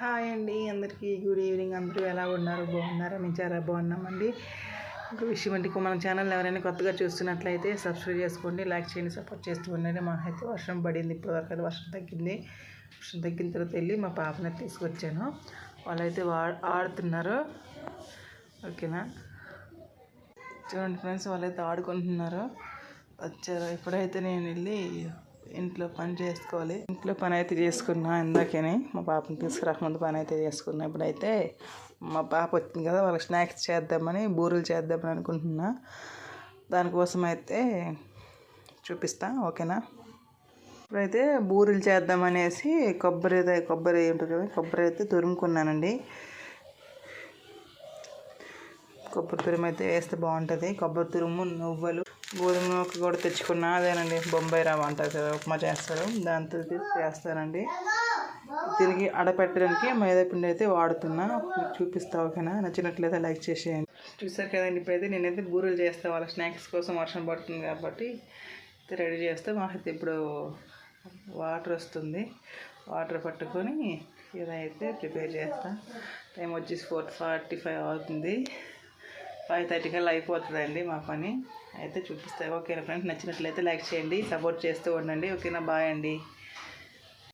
Hi అండి, అందరికీ good evening. అందరూ ఎలా ఉన్నారు? బాగున్నారా? మేము చాలా బాగున్నామండి. ఒక విషయం అంటే మన ఛానల్ ఎవరైనా కొత్తగా చూస్తున్నట్లయితే సబ్స్క్రైబ్ చేసుకోండి, లైక్ చేయండి, సపోర్ట్ చేస్తూ ఉండండి. మాకైతే వర్షం పడింది, ఇప్పటివరకు అయితే వర్షం తగ్గింది. వర్షం తగ్గిన తర్వాత వెళ్ళి మా పాపని తీసుకొచ్చాను. వాళ్ళైతే ఆడుతున్నారు. ఓకేనా, చూడండి ఫ్రెండ్స్, వాళ్ళైతే ఆడుకుంటున్నారు. వచ్చారు. ఇప్పుడైతే నేను వెళ్ళి ఇంట్లో పని చేసుకోవాలి. ఇంట్లో పని అయితే చేసుకున్నా ఇందాకని. మా పాపని తీసుకురాకముందు పని అయితే చేసుకున్నా. ఇప్పుడైతే మా పాప వచ్చింది కదా, వాళ్ళకి స్నాక్స్ చేద్దామని, బూరెలు చేద్దామని అనుకుంటున్నా. దానికోసం అయితే చూపిస్తా. ఓకేనా, ఇప్పుడైతే బూరెలు చేద్దామనేసి కొబ్బరి ఉంటుంది కదా, కొబ్బరి అయితే తురుముకున్నానండి. కొబ్బరి తురుము అయితే వేస్తే బాగుంటుంది. కొబ్బరి తురుము, నువ్వులు, గోధుమ నూక కూడా తెచ్చుకున్నా. అదేనండి, బొంబాయి రవ్వ అంటారు కదా, ఉప్మా చేస్తారు, దాంతో చేస్తానండి. తిరిగి అడపెట్టడానికి మైదా పిండి అయితే వాడుతున్నా. మీకు చూపిస్తా. ఓకేనా, నచ్చినట్లయితే లైక్ చేసేయండి. చూసారు కదండి, ఇప్పుడైతే నేనైతే బూరెలు చేస్తాను. వాళ్ళ స్నాక్స్ కోసం వర్షం పడుతుంది కాబట్టి రెడీ చేస్తే మాకైతే ఇప్పుడు వాటర్ వస్తుంది. వాటర్ పట్టుకొని ఇదైతే ప్రిపేర్ చేస్తాను. టైం వచ్చేసి 4:45 అవుతుంది. 5:30 కల్లా అయిపోతుందండి మా పని. అయితే చూపిస్తాను. ఓకేనా ఫ్రెండ్స్, నచ్చినట్లయితే లైక్ చేయండి, సపోర్ట్ చేస్తూ ఉండండి. ఓకేనా, బాయ్ అండి.